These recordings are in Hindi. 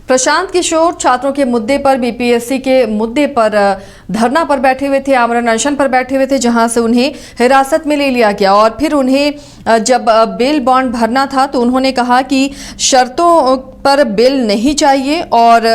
प्रशांत किशोर छात्रों के मुद्दे पर बीपीएससी के मुद्दे पर धरना पर बैठे हुए थे, आमरण अनशन पर बैठे हुए थे, जहां से उन्हें हिरासत में ले लिया गया और फिर उन्हें जब बेल बॉन्ड भरना था तो उन्होंने कहा कि शर्तों पर बेल नहीं चाहिए और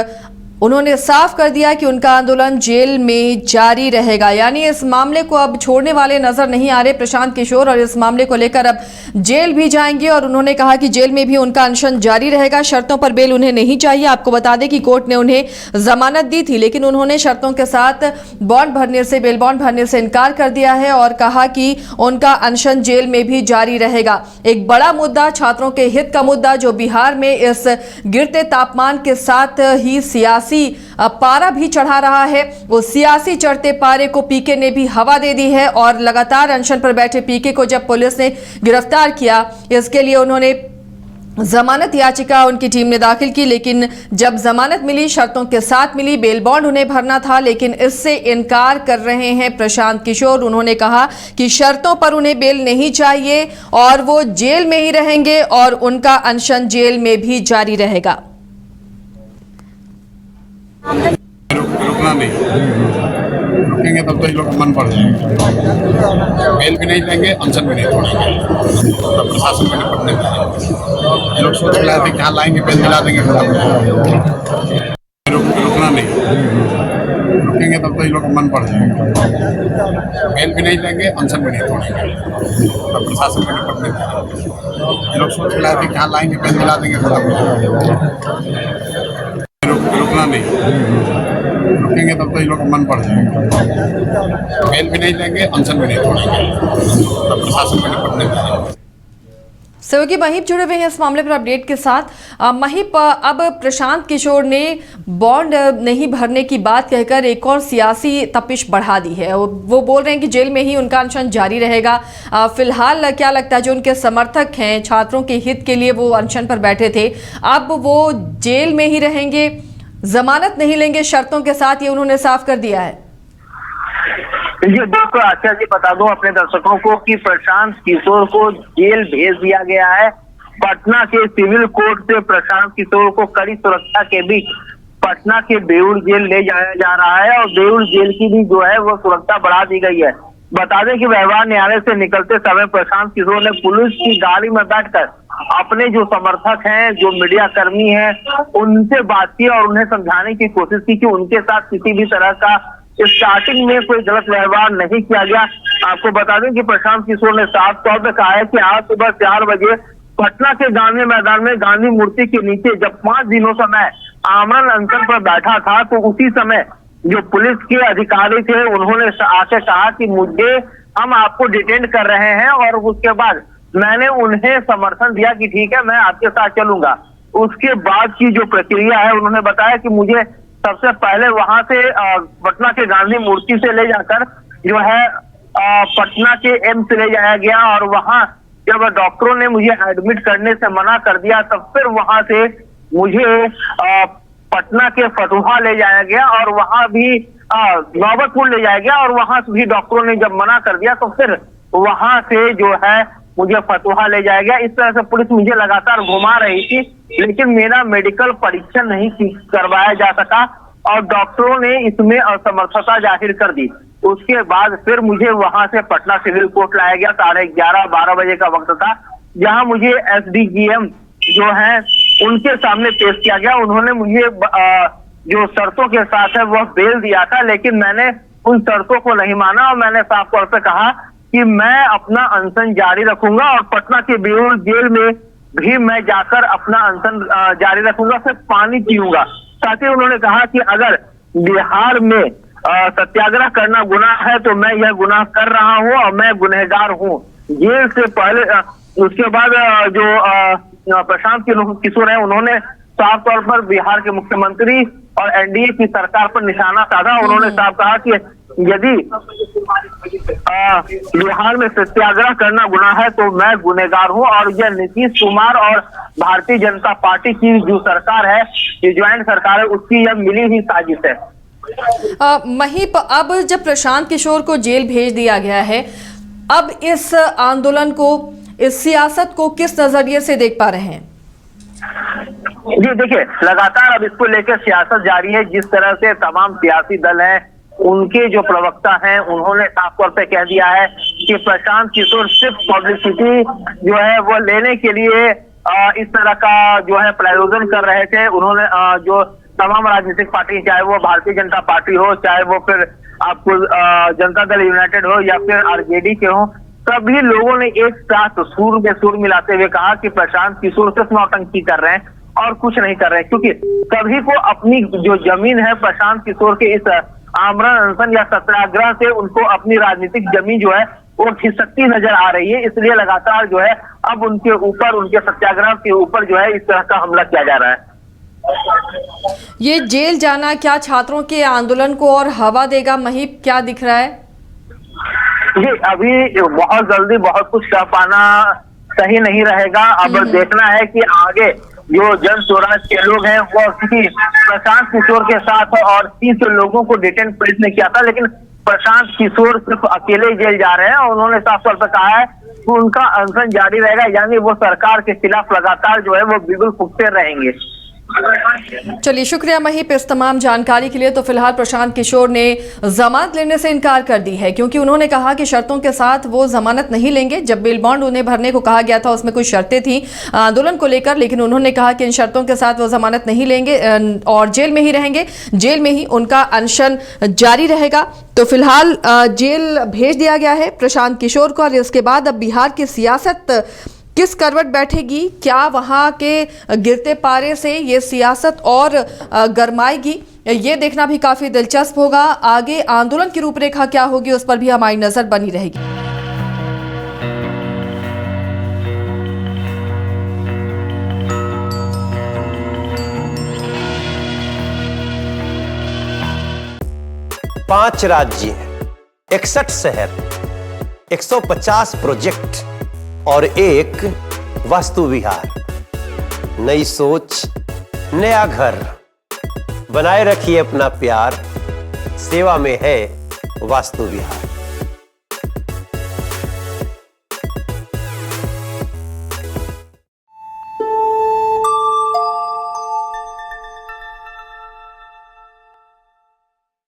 उन्होंने साफ कर दिया कि उनका आंदोलन जेल में जारी रहेगा। यानी इस मामले को अब छोड़ने वाले नजर नहीं आ रहे प्रशांत किशोर और इस मामले को लेकर अब जेल भी जाएंगे और उन्होंने कहा कि जेल में भी उनका अनशन जारी रहेगा। शर्तों पर बेल उन्हें नहीं चाहिए। आपको बता दें कि कोर्ट ने उन्हें जमानत दी थी, लेकिन उन्होंने शर्तों के साथ बॉन्ड भरने से, बेल बॉन्ड भरने से इनकार कर दिया है और कहा कि उनका अनशन जेल में भी जारी रहेगा। एक बड़ा मुद्दा, छात्रों के हित का मुद्दा, जो बिहार में इस गिरते तापमान के साथ ही सियासी पारा भी चढ़ा रहा है, वो सियासी चढ़ते पारे को पीके ने भी हवा दे दी है और लगातार अनशन पर बैठे पीके को जब पुलिस ने गिरफ्तार किया, इसके लिए उन्होंने जमानत याचिका उनकी टीम ने दाखिल की, लेकिन जब जमानत मिली, शर्तों के साथ मिली, बेल बॉन्ड उन्हें भरना था, लेकिन इससे इनकार कर रहे हैं प्रशांत किशोर। उन्होंने कहा कि शर्तों पर उन्हें बेल नहीं चाहिए और वो जेल में ही रहेंगे और उनका अनशन जेल में भी जारी रहेगा। रुकना नहीं, रुकेंगे तब तो ये लोग मन पड़ जाएंगे। बेल भी नहीं देंगे, अनशन भी नहीं तोड़ेंगे, तब प्रशासन में निपटने देंगे। ये लोग सोच रहे थे क्या लाएंगे, बेल दिला देंगे, रुकना नहीं, रुकेंगे तब तो ये लोग मन पड़ जाएंगे। बेल भी नहीं देंगे, अनशन भी नहीं तोड़ेंगे, तब प्रशासन में निपटने देंगे। ये लोग सोच रहे थे क्या लाएंगे, बेल दिला देंगे, रुकना नहीं, रुकेंगे तब तो ये लोग मन पड़ जाएंगे। बेल भी नहीं देंगे, अनशन भी नहीं तोड़ेंगे, तब प्रशासन में निपटने देंगे। सहयोगी महीप जुड़े हुए हैं इस मामले पर अपडेट के साथ। महीप, अब प्रशांत किशोर ने बॉन्ड नहीं भरने की बात कहकर एक और सियासी तपिश बढ़ा दी है। वो बोल रहे हैं कि जेल में ही उनका अनशन जारी रहेगा। फिलहाल क्या लगता है, जो उनके समर्थक हैं, छात्रों के हित के लिए वो अनशन पर बैठे थे, अब वो जेल में ही रहेंगे, जमानत नहीं लेंगे शर्तों के साथ, ये उन्होंने साफ कर दिया है। ये बिल्कुल आचार्य जी, बता दो अपने दर्शकों को कि प्रशांत किशोर को जेल भेज दिया गया है। पटना के सिविल कोर्ट से प्रशांत किशोर को कड़ी सुरक्षा के बीच पटना के बेउर जेल ले जाया जा रहा है और बेउर जेल की भी जो है वो सुरक्षा बढ़ा दी गई है। बता दें कि व्यवहार न्यायालय से निकलते समय प्रशांत किशोर ने पुलिस की गाड़ी में बैठकर अपने जो समर्थक हैं, जो मीडिया कर्मी हैं, उनसे बात की और उन्हें समझाने की कोशिश की कि उनके साथ किसी भी तरह का स्टार्टिंग में कोई गलत व्यवहार नहीं किया गया। आपको बता दें कि प्रशांत किशोर ने साफ तौर पर कहा है कि आज सुबह 4 बजे पटना के गांधी मैदान में गांधी मूर्ति के नीचे जब 5 दिनों से मैं आमरण अनशन पर बैठा था, तो उसी समय जो पुलिस के अधिकारी थे उन्होंने आके कहा कि हम आपको डिटेन कर रहे हैं और उसके बाद मैंने उन्हें समर्थन दिया कि ठीक है, मैं आपके साथ चलूंगा। उसके बाद की जो प्रक्रिया है, उन्होंने बताया कि मुझे सबसे पहले वहां से पटना के गांधी मूर्ति से ले जाकर जो है पटना के एम्स ले जाया गया और वहां जब डॉक्टरों ने मुझे एडमिट करने से मना कर दिया, तब फिर वहां से मुझे पटना के फतुहा ले जाया गया और वहां भी नौबतपुर ले जाया गया और वहां भी डॉक्टरों ने जब मना कर दिया तो फिर वहां से जो है मुझे फतुहा ले जाया गया। इस तरह से पुलिस मुझे लगातार घुमा रही थी, लेकिन मेरा मेडिकल परीक्षण नहीं करवाया जा सका और डॉक्टरों ने इसमें असमर्थता जाहिर कर दी। उसके बाद फिर मुझे वहां से पटना सिविल कोर्ट लाया गया। 11:30-12 बजे का वक्त था, जहां मुझे एसडीजीएम जो है उनके सामने पेश किया गया। उन्होंने मुझे जो शर्तों के साथ है वह बेल दिया था, लेकिन मैंने उन शर्तों को नहीं माना और मैंने साफ तौर पर कहा कि मैं अपना अनशन जारी रखूंगा और पटना के बेउर जेल में भी मैं जाकर अपना अनशन जारी रखूंगा, सिर्फ पानी पीऊंगा। साथ ही उन्होंने कहा कि अगर बिहार में सत्याग्रह करना गुनाह है तो मैं यह गुनाह कर रहा हूं और मैं गुनहगार हूं। जेल से पहले उसके बाद जो प्रशांत किशोर है, उन्होंने साफ तौर पर बिहार के मुख्यमंत्री और एनडीए की सरकार पर निशाना साधा। उन्होंने साफ कहा कि यदि बिहार में सत्याग्रह करना गुनाह है तो मैं गुनहगार हूं और यह नीतीश कुमार और भारतीय जनता पार्टी की जो सरकार है, ये ज्वाइंट सरकार है, उसकी यह मिली ही साजिश है। महीप, अब जब प्रशांत किशोर को जेल भेज दिया गया है, अब इस आंदोलन को, इस सियासत को किस नजरिए से देख पा रहे हैं? जी देखिए, लगातार अब इसको लेकर सियासत जारी है। जिस तरह से तमाम सियासी दल हैं, उनके जो प्रवक्ता हैं, उन्होंने साफ तौर पे कह दिया है कि प्रशांत किशोर सिर्फ पब्लिसिटी जो है वो लेने के लिए इस तरह का जो है प्रायोजन कर रहे थे। उन्होंने जो तमाम राजनीतिक पार्टी, चाहे वो भारतीय जनता पार्टी हो, चाहे वो फिर आपको जनता दल यूनाइटेड हो या फिर आरजेडी के हो, सभी लोगों ने एक साथ सुर में सुर मिलाते हुए कहा कि प्रशांत किशोर सिर्फ नौटंकी कर रहे हैं और कुछ नहीं कर रहे हैं, क्योंकि सभी को अपनी जो जमीन है प्रशांत किशोर के इस आमरण अनशन या सत्याग्रह से उनको अपनी राजनीतिक जमीन जो है वो खिसकती नजर आ रही है। इसलिए लगातार जो है अब उनके ऊपर, उनके सत्याग्रह के ऊपर जो है इस तरह का हमला किया जा रहा है। ये जेल जाना क्या छात्रों के आंदोलन को और हवा देगा? महीप, क्या दिख रहा है? जी अभी बहुत जल्दी बहुत कुछ कर पाना सही नहीं रहेगा। अब देखना है कि आगे जो जन स्वराज के लोग हैं वो किसी प्रशांत किशोर के साथ और 30 लोगों को डिटेन पुलिस ने किया था, लेकिन प्रशांत किशोर सिर्फ अकेले ही जेल जा रहे हैं और उन्होंने साफ तौर पर कहा है कि उनका अनशन जारी रहेगा, यानी वो सरकार के खिलाफ लगातार जो है वो बिगुल फूंकते रहेंगे। चलिए, शुक्रिया महीप इस तमाम जानकारी के लिए। तो फिलहाल प्रशांत किशोर ने जमानत लेने से इनकार कर दी है, क्योंकि उन्होंने कहा कि शर्तों के साथ वो जमानत नहीं लेंगे। जब बेल बॉन्ड उन्हें भरने को कहा गया था उसमें कुछ शर्तें थी आंदोलन को लेकर, लेकिन उन्होंने कहा कि इन शर्तों के साथ वो जमानत नहीं लेंगे और जेल में ही रहेंगे, जेल में ही उनका अनशन जारी रहेगा। तो फिलहाल जेल भेज दिया गया है प्रशांत किशोर को। और इसके बाद अब बिहार की सियासत किस करवट बैठेगी, क्या वहां के गिरते पारे से ये सियासत और गरमाएगी, ये देखना भी काफी दिलचस्प होगा। आगे आंदोलन की रूपरेखा क्या होगी उस पर भी हमारी नजर बनी रहेगी। पांच राज्य, 61 शहर, 150 प्रोजेक्ट और एक वास्तु विहार। नई सोच, नया घर। बनाए रखिए अपना प्यार, सेवा में है वास्तु विहार।